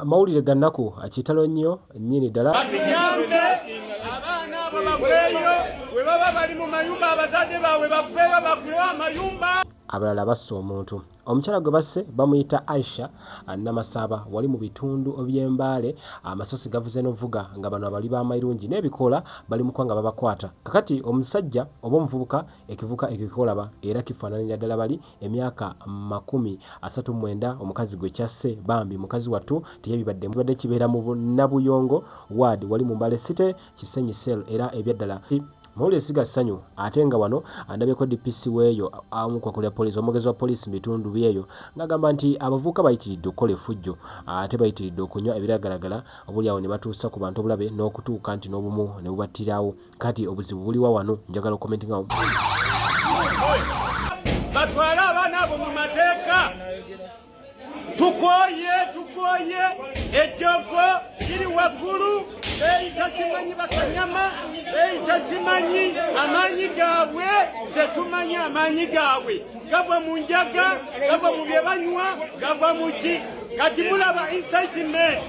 mawulire gannaku kitalo nnyo nnyini ddala. Batuyambe abaana abo baveeyo bwe baba bali mu mayumba abazadde baabwe baveeyo bagulewo amayumba. Abalala basse omuntu. Omukyala gwe basse bamuyita Aisha Namasaba wali mu bitundu by'Embaale. Amasasi gavuze n'ovuga nga bano abali b'amayirungi n'ebikola bali mu kwanga babakwata. Kakati omusajja oba omuvubuka ekivuka ekikolaba era kifaananira ddala bali emyaka 39. Omukazi gwe kyasse bambi mukazi wattu teyebibadde mbadde kibeera mu Nabuyongo ward wali mu Mbale City Kisenyi Cell era ebyaddala Mawulire siga ssanyu ate nga wano andabyeko DPC weeyo amukwakulya poliisi omwogezi wa poliisi mu bitundu byeyo ng'agamba nti abavubuka bayitiridde okukola effujjo ate bayitiridde okunywa ebiragalagala obuli awo ne batuusa ku bantu obulabe n'okutuuka nti n'obumu ne bubattirawo. Kati obuzibu buliwa wano njagala okomenti ngawo. Batwale abaana abo mu mateeka. Tukoye ejjogo liri waggulu tasimanyi bakanyama tasimanyi amaanyi gaabwe tetumanyi amaanyi gaabwe gava mu njaga gava mu bye banywa gava mu ki kati mulaba incitement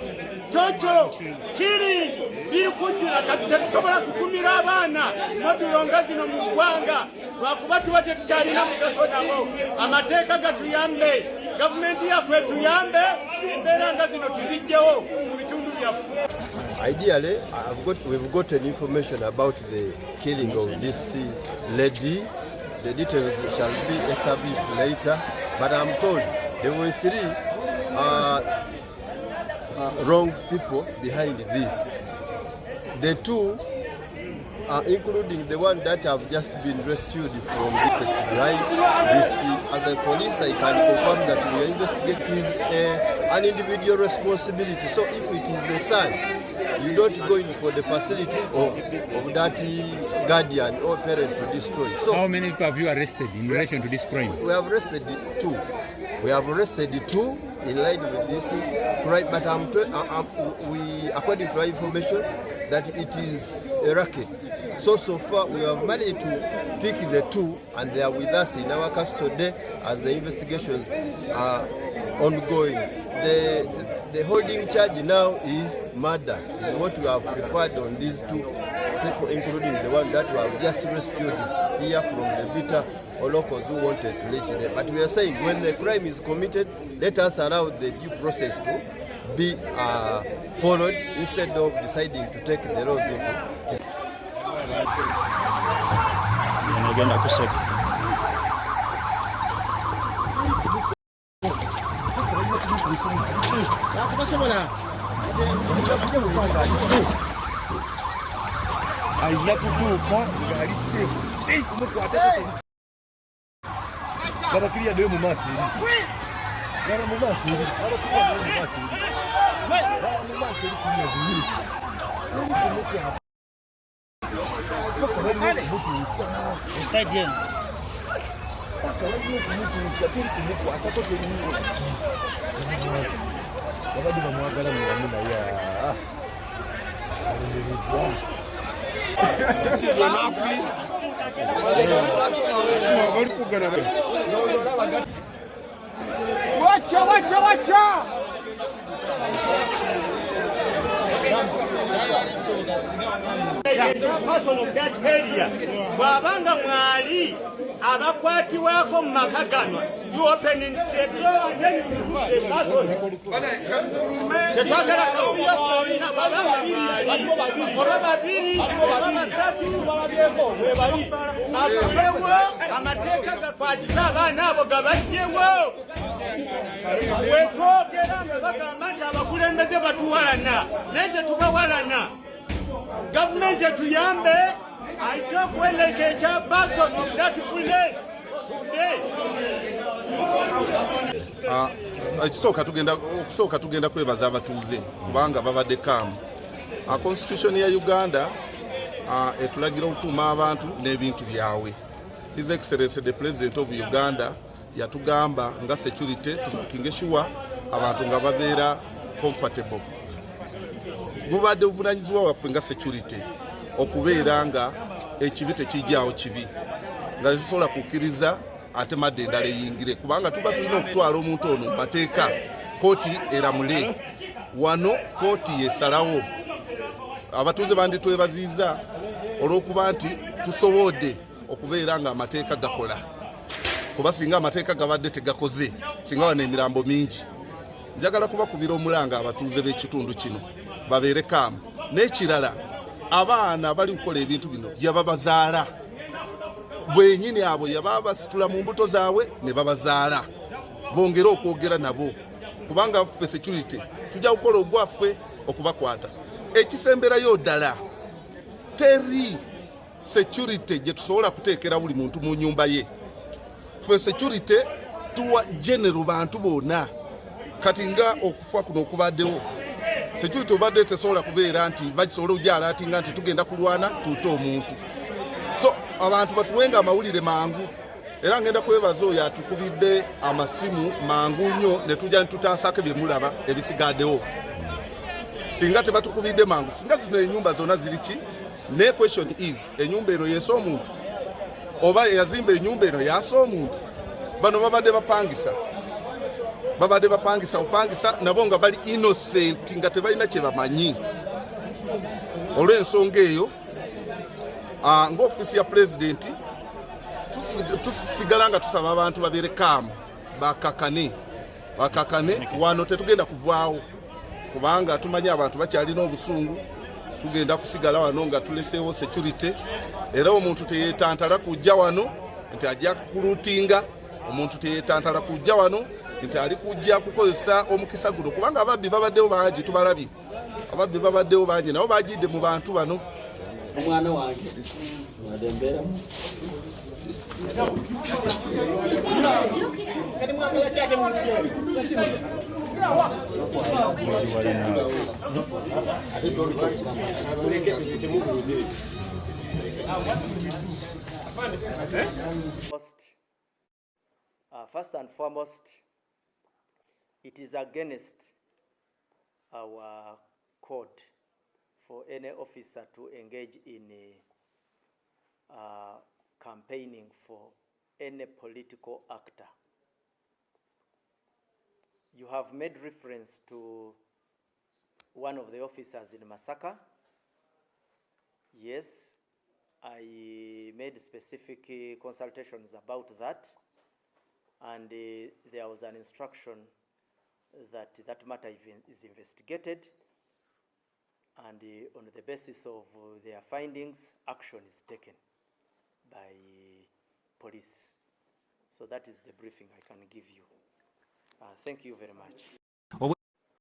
Jojo kiri biri kujjula kati tetusobola kukumira abaana modulo nga zino mu ggwanga lwakuba tuba tetukyalina mugaso nabo. Amateeka gatuyambe gavumenti yaffe tuyambe embeera nga zino tuzijjewo mu bitundu byaffe. Ideally, we've gotten information about the killing of this lady. The details shall be established later, but I'm told there were 3 wrong people behind this. The 2, including the one that have just been rescued from the drive. As a police, I can confirm that we are investigating an individual responsibility. So if it is the son, you don't go in for the facility of that guardian or parent to destroy. So how many people have you arrested in relation to this crime? We have arrested 2. We have arrested 2 in line with this crime, but according to our information, that it is a racket. So far we have managed to pick the 2 and they are with us in our custody as the investigations are ongoing. The holding charge now is murder, is what we have preferred on these 2 people, including the one that we have just rescued here from the Bita or locals who wanted to reach there. But we are saying when the crime is committed, let us allow the due process to be followed instead of deciding to take the laws into. Bwabanga mwali abakwatiwako mu maka gano, you opening the door and then you put the person. Tetwagala kabuya kolina bwabanga babiri bakubewo amateeka gakwatisa abaana abo gabajjewo. Wetwogera nga bagamba nti abakulembeze batuwalana naye tetubawalana. Gavumenti etuyambe. I talk when they get a person of that place today. Okusooka tugenda kwebaza abatuuze kubanga babadde kaamu. Constitution ya Uganda etulagira okukuuma abantu n'ebintu byabwe. His Excellency the President of Uganda yatugamba nga security tumakinge sure abantu nga babeera comfortable. Bubadde obuvunanyizibwa waffe nga security okubeera nga ekibi tekijjaawo kibi nga tusobola kukkiriza ate madde endala eyingire kubanga tuba tulina okutwala omuntu ono mu mateeka kooti eramule wano kooti yesalawo abatuuze banditwebaziiza olw'okuba nti tusobodde okubeera nga amateeka gakola kuba singa amateeka gabadde tegakoze singa wano emirambo mingi. Njagala kubakubira omulanga abatuuze b'ekitundu kino babeere kaamu. N'ekirala abaana bali kukola ebintu bino yababazaala bwenyini abo yababasitula mu mbuto zaabwe ne babazaala bongere okwogera nabo kubanga ffe security tujja kukola ogwaffe okubakwata. Ekisemberayo ddala teri security gye tusobola kuteekera buli muntu mu nnyumba ye. Ffe security tuwa general bantu bonna kati nga okufa kuno okubaddewo security obadde tesobola kubeera nti bagisobola ojala ati nga nti tugenda kulwana tuute omuntu. So abantu batuwenga amawulire mangu era ngenda kwebaza oyo atukubidde amasimu mangu nnyo ne tujja ntutaasako bye mulaba ebisigaddewo. Singa tebatukubidde mangu singa zino ennyumba zonna ziri ki? Ne question is ennyumba eno yeesa omuntu oba yazimba ennyumba eno yaasa omuntu? Bano babadde bapangisa opangisa nabo nga bali innocent nga tebalina kye bamanyi. Olw'ensonga eyo ng'ofiisi ya pulezidenti tusigala nga tusaba abantu babeere kaamu bakakane wano tetugenda kuvaawo kubanga tumanyi abantu bakyalina obusungu. Tugenda kusigala wano nga tuleseewo security era omuntu teyeetantala kujja wano nti ajja kuluutinga. Omuntu teyeetantala kujja wano nti ali kujja kukozesa omukisa guno kubanga ababbi babaddewo bangi tubalabye. Ababbi babaddewo bangi nabo bagidde mu bantu bano. Omwana wange adembera First and foremost, it is against our code for any officer to engage in campaigning for any political actor. You have made reference to one of the officers in Masaka. Yes, I made specific consultations about that, and there was an instruction that that matter is investigated, and on the basis of their findings, action is taken by police. So that is the briefing I can give you. Thank you very much.